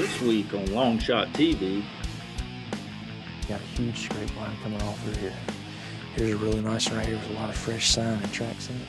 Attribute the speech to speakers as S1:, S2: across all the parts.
S1: This week on LongShot TV.
S2: Got a huge scrape line coming off through here. Here's a really nice one right here with a lot of fresh sign and tracks in it.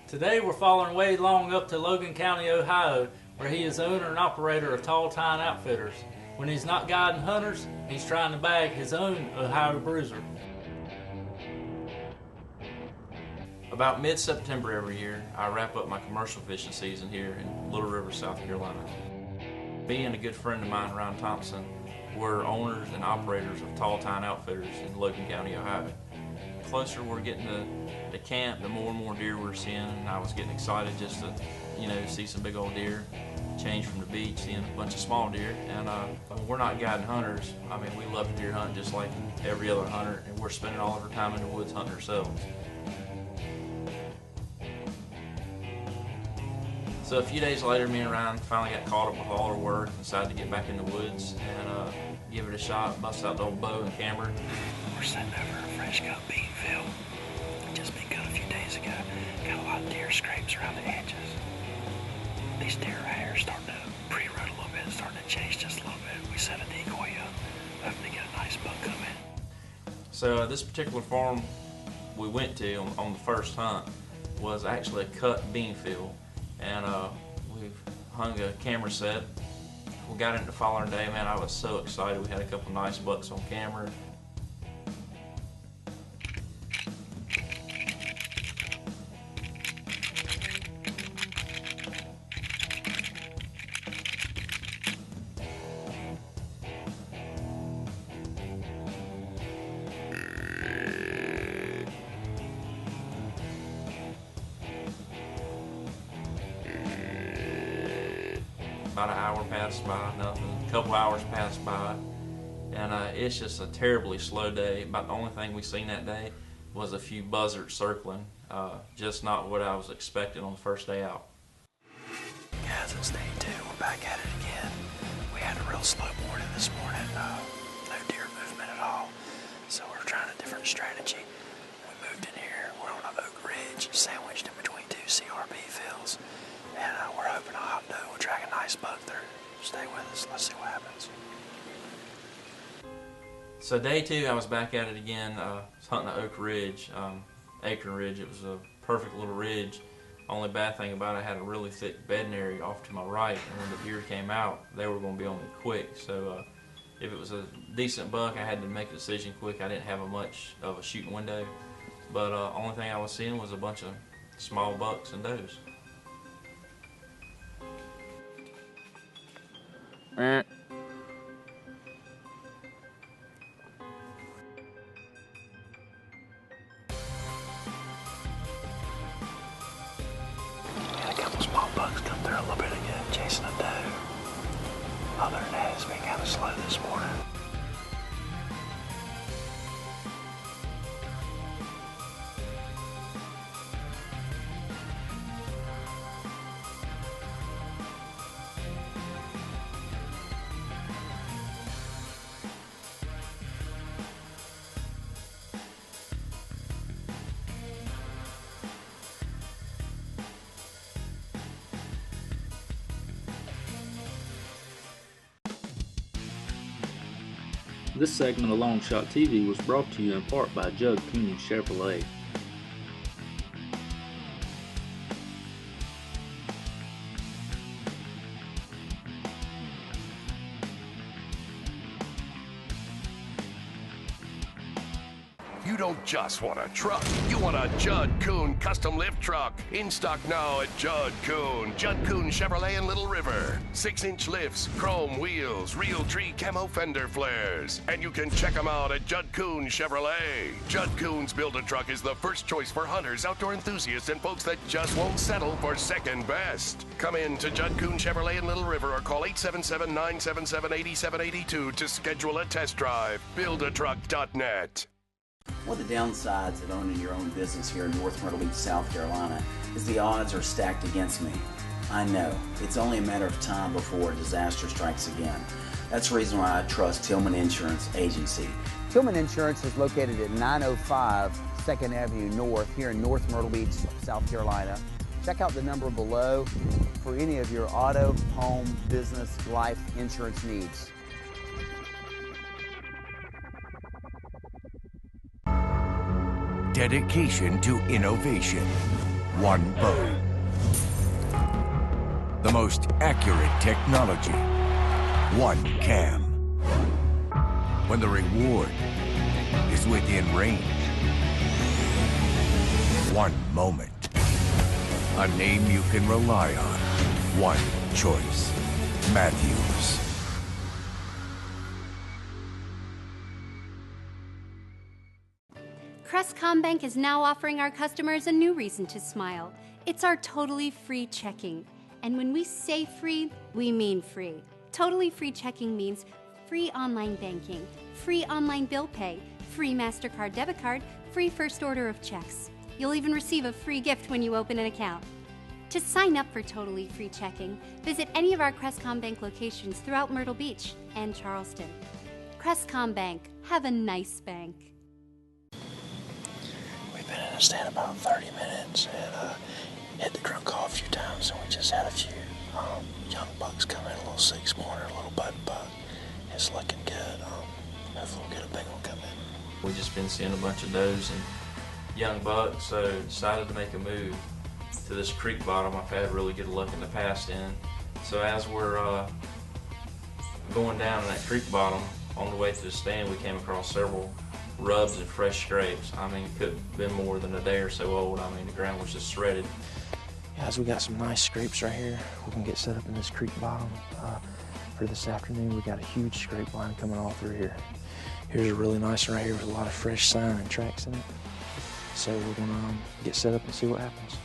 S3: Today we're following Wade Long up to Logan County, Ohio, where he is owner and operator of Tall Tine Outfitters. When he's not guiding hunters, he's trying to bag his own Ohio bruiser.
S4: About mid-September every year, I wrap up my commercial fishing season here in Little River, South Carolina. Me and a good friend of mine, Ryan Thompson, we're owners and operators of Tall Tine Outfitters in Logan County, Ohio. The closer we're getting to camp, the more and more deer we're seeing, and I was getting excited just to, see some big old deer, change from the beach, seeing a bunch of small deer. And we're not guiding hunters. I mean, we love to deer hunt just like every other hunter, and we're spending all of our time in the woods hunting ourselves. So a few days later, me and Ryan finally got caught up with all our work and decided to get back in the woods and give it a shot, bust out the old bow and camera.
S2: We're sitting over a fresh cut bean field. Just been cut a few days ago. Got a lot of deer scrapes around the edges. These deer right here are starting to pre-rut a little bit, starting to chase just a little bit. We set a decoy up, hoping to get a nice buck come in.
S4: So this particular farm we went to on the first hunt was actually a cut bean field. And we've hung a camera set. We got into the following day, man, I was so excited. We had a couple nice bucks on camera. About an hour passed by, nothing. A couple hours passed by, and it's just a terribly slow day. About the only thing we seen that day was a few buzzards circling. Just not what I was expecting on the first day out.
S2: Guys, it's day 2. We're back at it again. We had a real slow morning this morning. No deer movement at all. So we're trying a different strategy. We moved in here. We're on an oak ridge sandwiched in between 2 CRP fields. And we're hoping a hot doe will drag a nice buck through. Stay with us. Let's see what happens.
S4: So day 2, I was back at it again. I was hunting the Oak Ridge, Acorn Ridge. It was a perfect little ridge. Only bad thing about it, I had a really thick bedding area off to my right, and when the deer came out, they were going to be on me quick. So if it was a decent buck, I had to make a decision quick. I didn't have much of a shooting window, but only thing I was seeing was a bunch of small bucks and does.
S1: Eh.
S2: Had a couple small bucks come through a little bit ago, chasing a doe. Other than that, it's been kind of slow this morning.
S1: This segment of LongShot TV was brought to you in part by Judd Coon Chevrolet.
S5: You don't just want a truck, you want a Judd Coon custom lift truck. In stock now at Judd Coon Chevrolet in Little River. 6-inch lifts, chrome wheels, real tree camo fender flares. And you can check them out at Judd Coon Chevrolet. Judd Coon's Build-A-Truck is the first choice for hunters, outdoor enthusiasts, and folks that just won't settle for second best. Come in to Judd Coon Chevrolet in Little River or call 877-977-8782 to schedule a test drive. Buildatruck.net.
S6: One of the downsides of owning your own business here in North Myrtle Beach, South Carolina, is the odds are stacked against me. I know. It's only a matter of time before a disaster strikes again. That's the reason why I trust Tillman Insurance Agency.
S7: Tillman Insurance is located at 905 2nd Avenue North here in North Myrtle Beach, South Carolina. Check out the number below for any of your auto, home, business, life insurance needs.
S8: Dedication to innovation. One bow. The most accurate technology. One cam. When the reward is within range. One moment. A name you can rely on. One choice. Matthews.
S9: Crestcom is now offering our customers a new reason to smile. It's our totally free checking. And when we say free, we mean free. Totally free checking means free online banking, free online bill pay, free MasterCard debit card, free first order of checks. You'll even receive a free gift when you open an account. To sign up for totally free checking, visit any of our Crestcom Bank locations throughout Myrtle Beach and Charleston. Crestcom Bank, have a nice bank.
S2: We've been in a stand about 30 minutes and hit the drunk call a few times, and we just had a few young bucks come in, a little 6-pointer, a little button buck. It's looking good. Hopefully we'll get a big one come in.
S4: We've just been seeing a bunch of does and young bucks, so decided to make a move to this creek bottom. I've had really good luck in the past in. So as we're going down in that creek bottom, on the way to the stand, we came across several rubs and fresh scrapes. I mean, it could have been more than a day or so old. I mean, the ground was just shredded.
S2: Guys, we got some nice scrapes right here. We can get set up in this creek bottom for this afternoon. We got a huge scrape line coming all through here. Here's a really nice one right here with a lot of fresh sign and tracks in it. So we're gonna get set up and see what happens.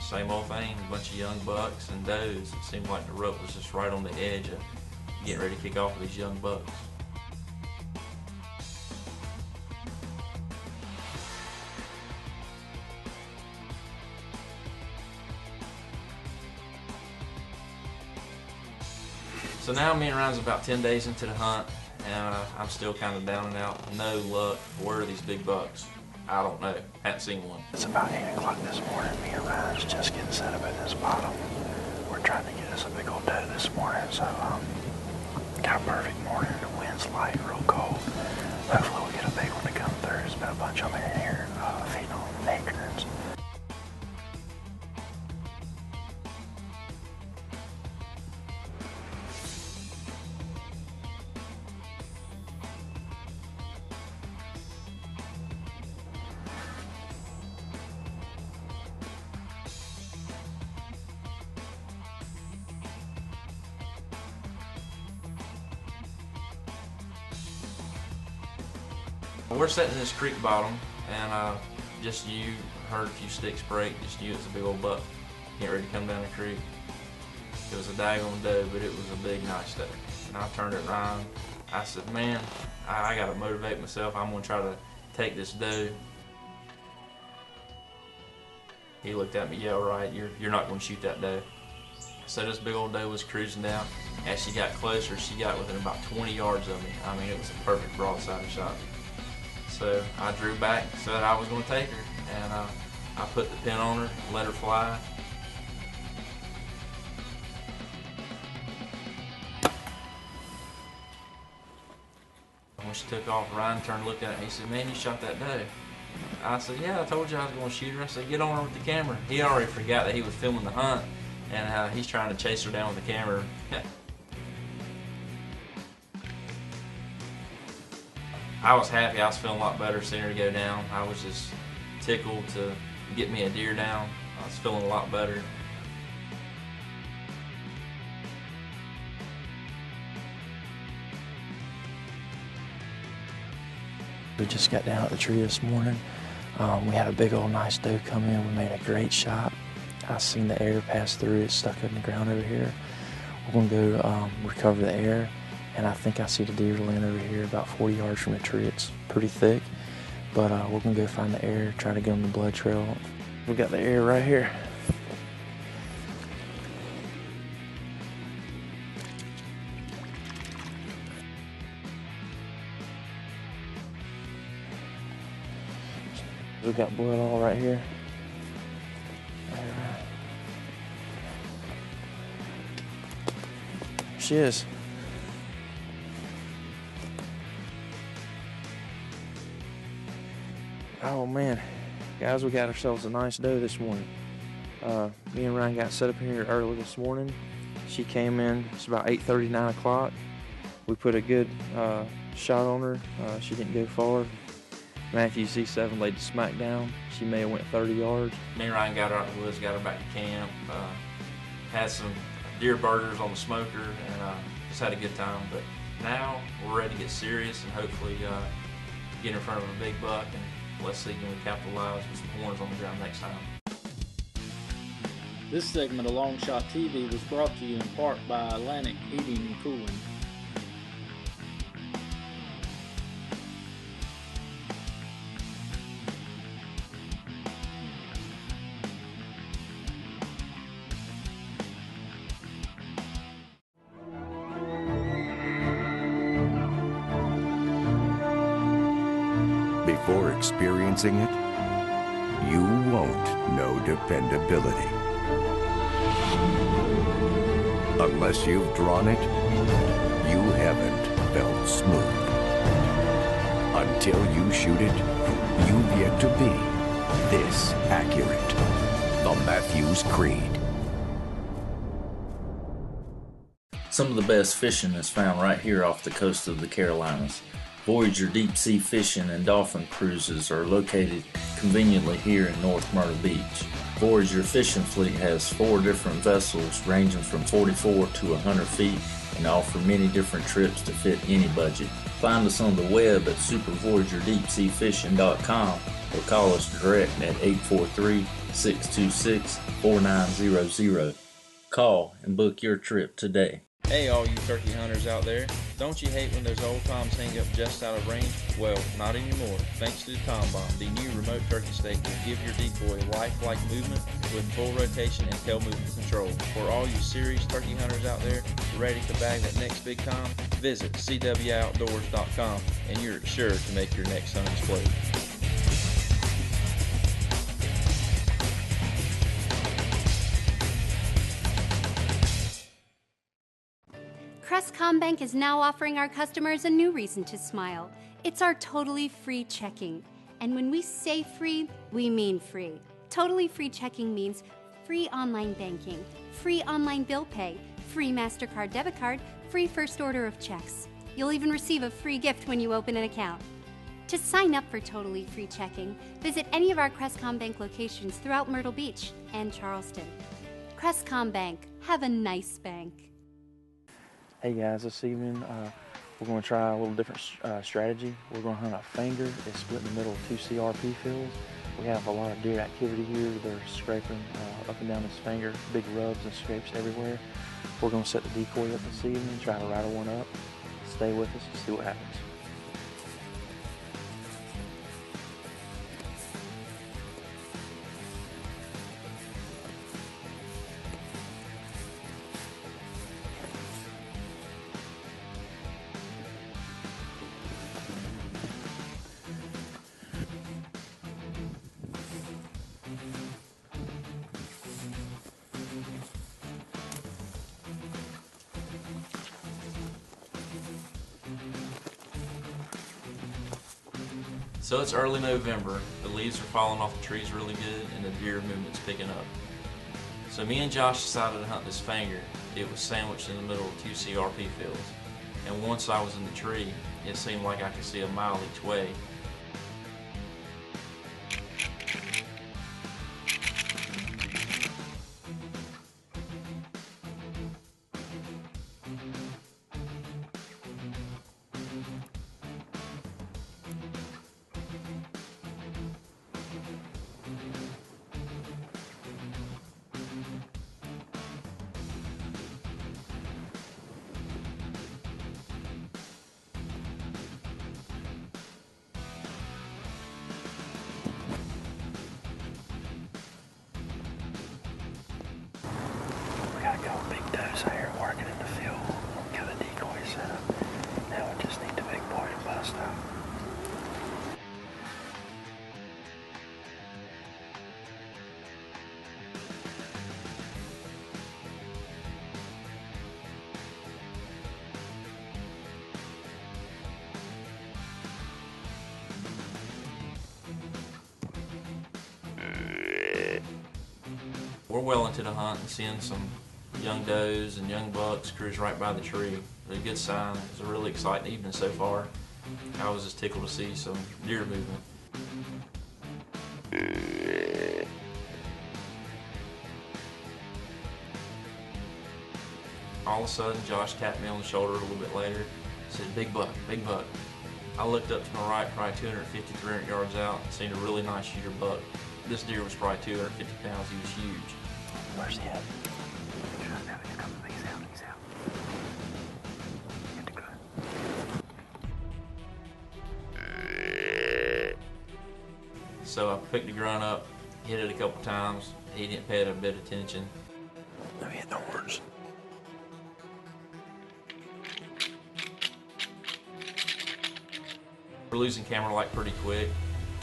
S4: Same old thing, a bunch of young bucks and does. It seemed like the rut was just right on the edge of getting ready to kick off with these young bucks. So now me and Ryan's about 10 days into the hunt, and I'm still kind of down and out. No luck. Where are these big bucks? I don't know. Haven't seen one.
S2: It's about 8 o'clock this morning. Me and Ryan's just getting set up at this bottom. We're trying to get us a big old doe this morning, so got a perfect morning. The wind's light, real cold. Hopefully we'll get a big one to come through. There's been a bunch of them in here feeding on acorns.
S4: We're sitting in this creek bottom, and just you heard a few sticks break. Just knew it was a big old buck getting ready to come down the creek. It was a daggone doe, but it was a big, nice doe. And I turned it around. I said, man, I got to motivate myself. I'm going to try to take this doe. He looked at me, yeah, right, you're not going to shoot that doe. I So this big old doe was cruising down. As she got closer, she got within about 20 yards of me. I mean, it was a perfect broadside shot. So I drew back so that I was going to take her, and I put the pin on her, let her fly. When she took off, Ryan turned and looked at it and he said, "Man, you shot that doe." I said, "Yeah, I told you I was going to shoot her." I said, "Get on her with the camera." He already forgot that he was filming the hunt, and he's trying to chase her down with the camera. I was happy. I was feeling a lot better seeing her go down. I was just tickled to get me a deer down. I was feeling a lot better.
S2: We just got down at the tree this morning. We had a big old nice doe come in. We made a great shot. I seen the air pass through. It's stuck in the ground over here. We're going to go recover the air. And I think I see the deer laying over here about 40 yards from the tree. It's pretty thick, but we're gonna go find the air, try to get on the blood trail. We got the air right here. We got blood all right here. There she is. Oh man, guys, we got ourselves a nice doe this morning. Me and Ryan got set up here early this morning. She came in, it's about 8:30, 9 o'clock. We put a good shot on her. She didn't go far. Matthew C7 laid the smack down. She may have went 30 yards.
S4: Me and Ryan got her out of the woods, got her back to camp, had some deer burgers on the smoker, and just had a good time. But now we're ready to get serious and hopefully get in front of a big buck, and let's see, can we capitalize with some horns on the ground next time.
S1: This segment of LongShot TV was brought to you in part by Atlantic Heating and Cooling.
S8: Before experiencing it, you won't know dependability. Unless you've drawn it, you haven't felt smooth. Until you shoot it, you've yet to be this accurate. The Matthews Creed.
S1: Some of the best fishing is found right here off the coast of the Carolinas. Voyager deep sea fishing and dolphin cruises are located conveniently here in North Myrtle Beach. Voyager fishing fleet has 4 different vessels ranging from 44 to 100 feet and offer many different trips to fit any budget. Find us on the web at supervoyagerdeepseafishing.com or call us direct at 843-626-4900. Call and book your trip today.
S4: Hey all you turkey hunters out there, don't you hate when those old toms hang up just out of range? Well, not anymore. Thanks to the Tom Bomb, the new remote turkey stake will give your decoy lifelike movement with full rotation and tail movement control. For all you serious turkey hunters out there ready to bag that next big tom, visit cwoutdoors.com and you're sure to make your next hunt explode.
S9: Crestcom is now offering our customers a new reason to smile. It's our totally free checking. And when we say free, we mean free. Totally free checking means free online banking, free online bill pay, free MasterCard debit card, free first order of checks. You'll even receive a free gift when you open an account. To sign up for totally free checking, visit any of our Crestcom Bank locations throughout Myrtle Beach and Charleston. Crestcom Bank, have a nice bank.
S2: Hey guys, this evening we're going to try a little different strategy. We're going to hunt a finger. It's split in the middle of 2 CRP fields. We have a lot of deer activity here. They're scraping up and down this finger, big rubs and scrapes everywhere. We're going to set the decoy up this evening, try to rattle one up. Stay with us and see what happens.
S4: So it's early November, the leaves are falling off the trees really good and the deer movement's picking up. So me and Josh decided to hunt this finger. It was sandwiched in the middle of two CRP fields. And once I was in the tree, it seemed like I could see a mile each way.
S2: We got a couple big does out here working in the field. We got a decoy set up. Now we just need the big boy to bust out.
S4: We're well into the hunt and seeing some young does and young bucks cruise right by the tree. It's a good sign. It's a really exciting evening so far. I was just tickled to see some deer movement. All of a sudden, Josh tapped me on the shoulder a little bit later, said, "Big buck, big buck." I looked up to my right, probably 250, 300 yards out, and seen a really nice shooter buck. This deer was probably 250 pounds. He was huge.
S2: Where's he at? He's coming. He's out. Get the gun.
S4: So I picked the grunt up, hit it a couple times. He didn't pay it a bit of attention.
S2: Let me hit the horns.
S4: We're losing camera light pretty quick.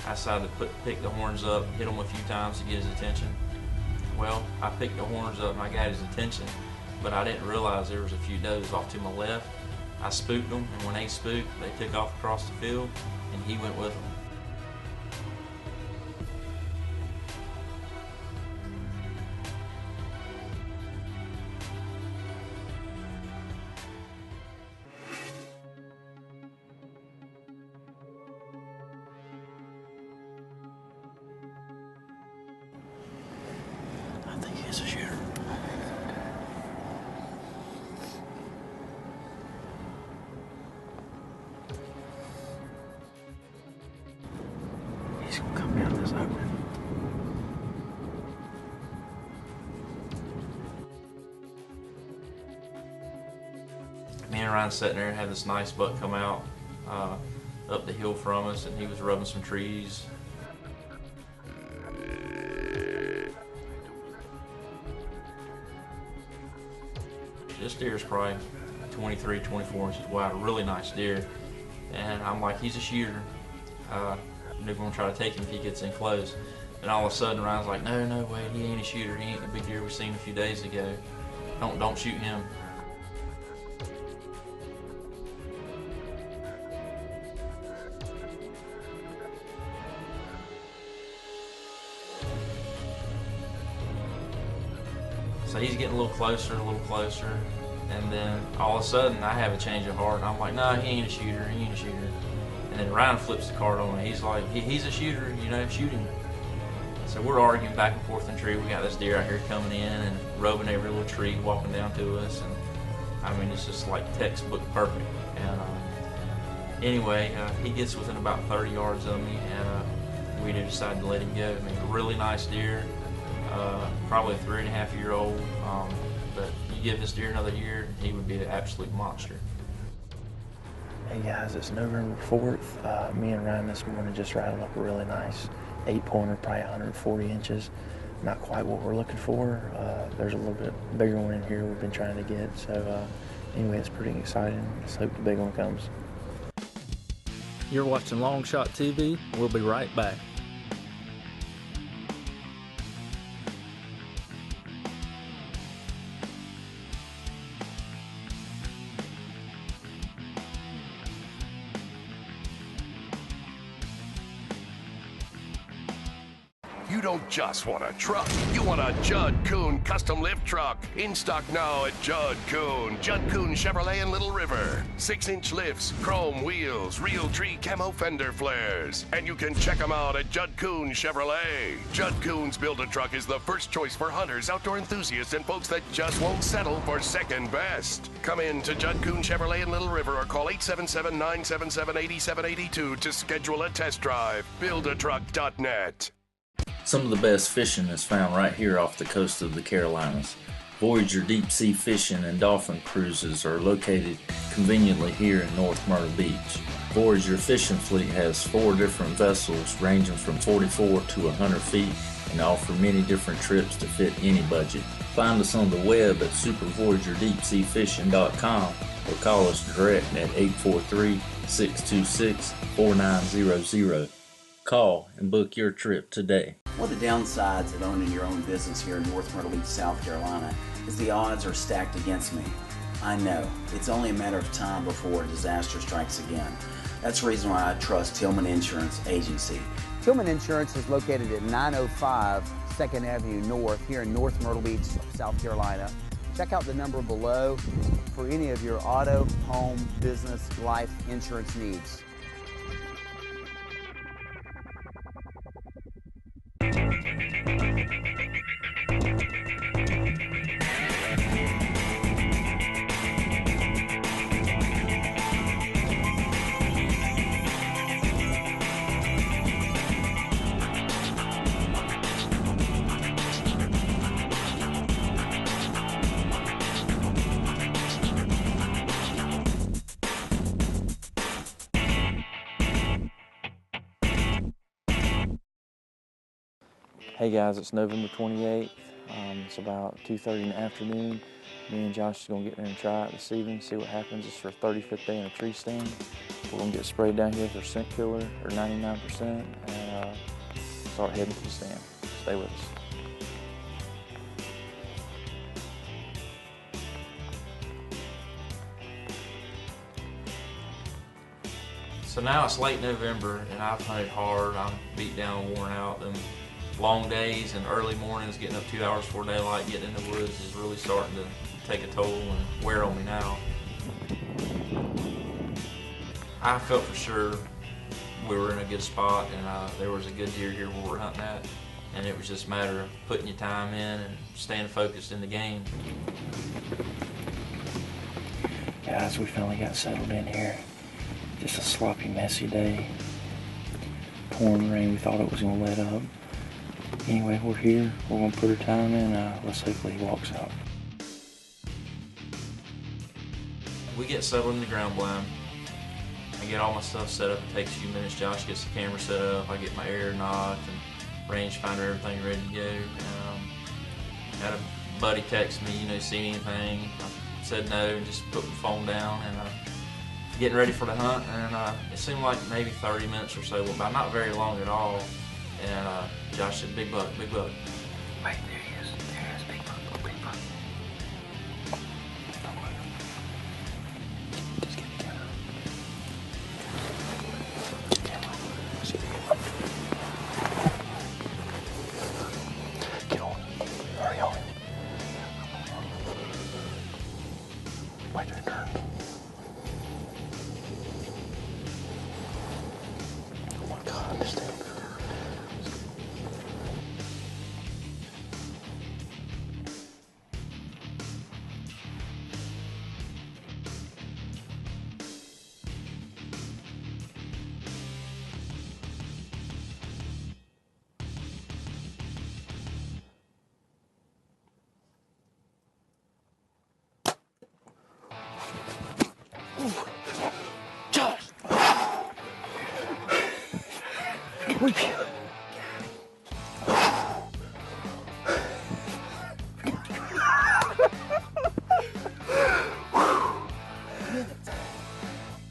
S4: I decided to pick the horns up, hit him a few times to get his attention. Well, I picked the horns up and I got his attention, but I didn't realize there was a few does off to my left. I spooked them, and when they spooked, they took off across the field, and he went with them.
S2: I think he is a shooter. He's gonna come down this opening.
S4: Me and Ryan sitting there had this nice buck come out up the hill from us, and he was rubbing some trees. This deer is probably 23, 24 inches wide, a really nice deer. And I'm like, he's a shooter. They're gonna try to take him if he gets in close. And all of a sudden Ryan's like, no, wait, he ain't a shooter. He ain't the big deer we seen a few days ago. Don't shoot him. So he's getting a little closer, and then all of a sudden I have a change of heart. I'm like, no, he ain't a shooter, And then Ryan flips the card on me. He's like, he's a shooter, shoot him. So we're arguing back and forth in the tree. We got this deer out here coming in and rubbing every little tree, walking down to us, and I mean, it's just like textbook perfect. And anyway, he gets within about 30 yards of me, and we decided to let him go. I mean, a really nice deer. Probably a 3.5-year-old, but you give this deer another year, he would be an absolute monster.
S2: Hey guys, it's November 4th. Me and Ryan this morning just rattled up a really nice 8-pointer, probably 140 inches. Not quite what we're looking for. There's a little bit bigger one in here we've been trying to get. So anyway, it's pretty exciting. Let's hope the big one comes.
S3: You're watching LongShot TV. We'll be right back.
S5: don't just want a truck, you want a Judd Kuhn custom lift truck. In stock now at Judd Kuhn Chevrolet in Little River. 6-inch lifts, chrome wheels, real tree camo fender flares. And you can check them out at Judd Kuhn Chevrolet. Judd Kuhn's Build-A-Truck is the first choice for hunters, outdoor enthusiasts, and folks that just won't settle for second best. Come in to Judd Kuhn Chevrolet in Little River or call 877-977-8782 to schedule a test drive. Buildatruck.net.
S1: Some of the best fishing is found right here off the coast of the Carolinas. Voyager deep sea fishing and dolphin cruises are located conveniently here in North Myrtle Beach. Voyager fishing fleet has 4 different vessels ranging from 44 to 100 feet and offer many different trips to fit any budget. Find us on the web at supervoyagerdeepseafishing.com or call us direct at 843-626-4900. Call and book your trip today.
S6: One of the downsides of owning your own business here in North Myrtle Beach, South Carolina, is the odds are stacked against me. I know. It's only a matter of time before a disaster strikes again. That's the reason why I trust Tillman Insurance Agency.
S7: Tillman Insurance is located at 905 2nd Avenue North here in North Myrtle Beach, South Carolina. Check out the number below for any of your auto, home, business, life insurance needs.
S4: Hey guys, it's November 28th. It's about 2:30 in the afternoon. Me and Josh is gonna get there and try it this evening, see what happens. It's our 35th day in a tree stand. We're gonna get sprayed down here with our scent killer, or 99%, and start heading to the stand. Stay with us. So now it's late November and I've hunted hard. I'm beat down, worn out. Them long days and early mornings, getting up 2 hours before daylight, getting in the woods is really starting to take a toll and wear on me now. I felt for sure we were in a good spot and there was a good deer here where we're hunting at, and it was just a matter of putting your time in and staying focused in the game. Guys, we finally got settled in here. Just a sloppy, messy day. Pouring rain, we thought it was gonna let up. Anyway, we're here, we're gonna put our time in, let's hopefully he walks out. We get settled in the ground blind. I get all my stuff set up, it takes a few minutes. Josh gets the camera set up, I get my air knocked and rangefinder, everything ready to go. Had a buddy text me, see anything? I said no and just put my phone down and getting ready for the hunt, and it seemed like maybe 30 minutes or so went by, not very long at all. And Josh said, "Big buck, big buck." Wait, there he is, big buck, big buck. Don't move. Just get the camera. Get the camera. See the buck. Get on. Hurry on. Wait till it turns. Oh my God, this thing. Josh!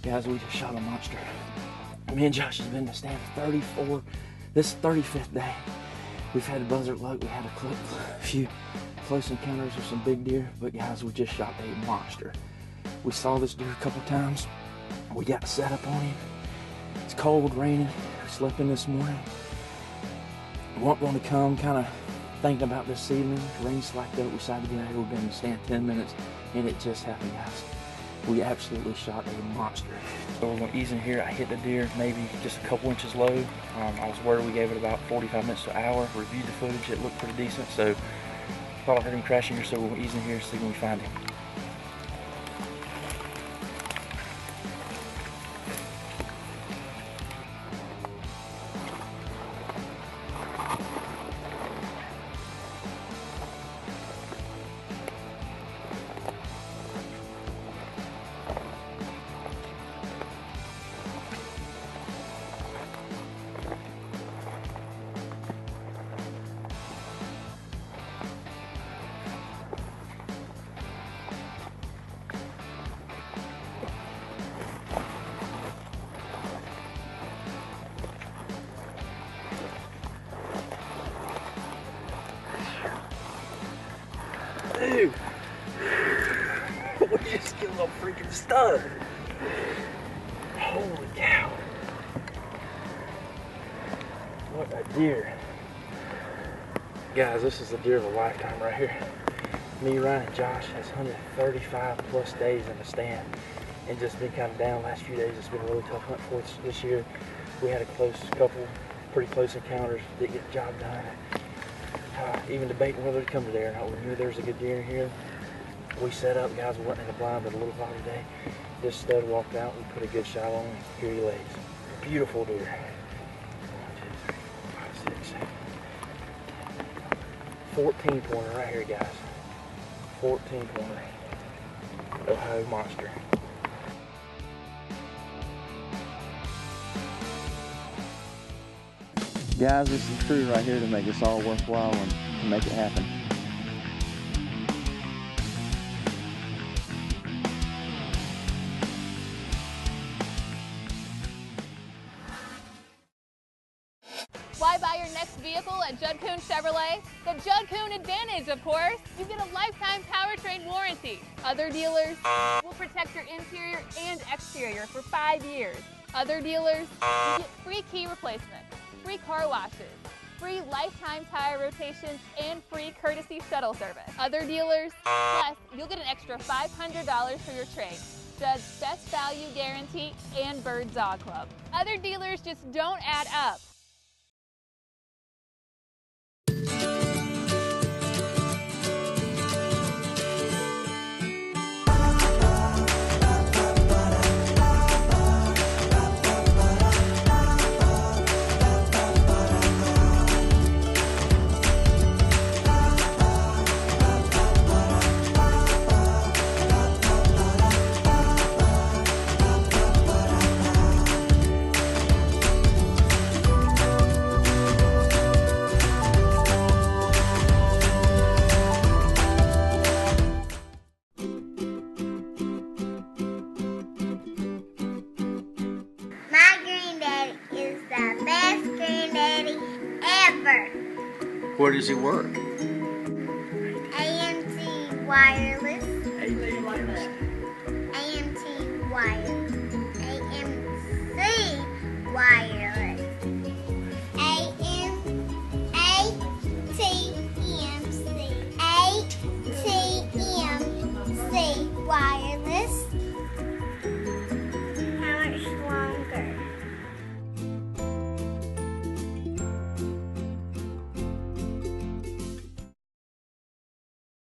S4: Guys, we just shot a monster. Me and Josh has been in the stand for this is 35th day. We've had a buzzard luck, we had a few close encounters with some big deer, but guys, we just shot a monster. We saw this deer a couple times. We got set up on him. It's cold, raining. We slept in this morning.
S10: weren't going to come, kind of thinking about this evening. Rain slacked up, we decided to get out here. We've been in the stand 10 minutes, and it just happened, guys. We absolutely shot a monster. So we're going to ease in here. I hit the deer maybe just a couple inches low. I was worried we gave it about 45 minutes to an hour. Reviewed the footage, it looked pretty decent, so thought I heard him crashing here, so we'll ease in here and see when we find him. Dude, we just killed a freaking stud. Holy cow. What a deer. Guys, this is the deer of a lifetime right here. Me, Ryan, and Josh has 135 plus days in the stand and just been kind of down the last few days. It's been a really tough hunt for us this year. We had a couple pretty close encounters, didn't get the job done. Even debating whether to come today or not. We knew there was a good deer in here. We set up, guys, we wasn't in the blind but a little while today. This stud walked out, we put a good shot on him. Here he lays. Beautiful deer. 1, 2, 3, 4, 5, 6, 7. 14 pointer right here, guys. 14 pointer. Ohio monster. Guys, this is the crew right here to make this all worthwhile and to make it happen.
S11: Why buy your next vehicle at Judd Kuhn Chevrolet? The Judd Kuhn Advantage, of course. You get a lifetime powertrain warranty. Other dealers will protect your interior and exterior for 5 years. Other dealers, you get free key replacement, free car washes, free lifetime tire rotations, and free courtesy shuttle service. Other dealers, plus you'll get an extra $500 for your trade. Judd's best value guarantee and Bird Dog Club. Other dealers just don't add up.
S1: Where does he work?
S12: AMC Wireless.
S1: AMC.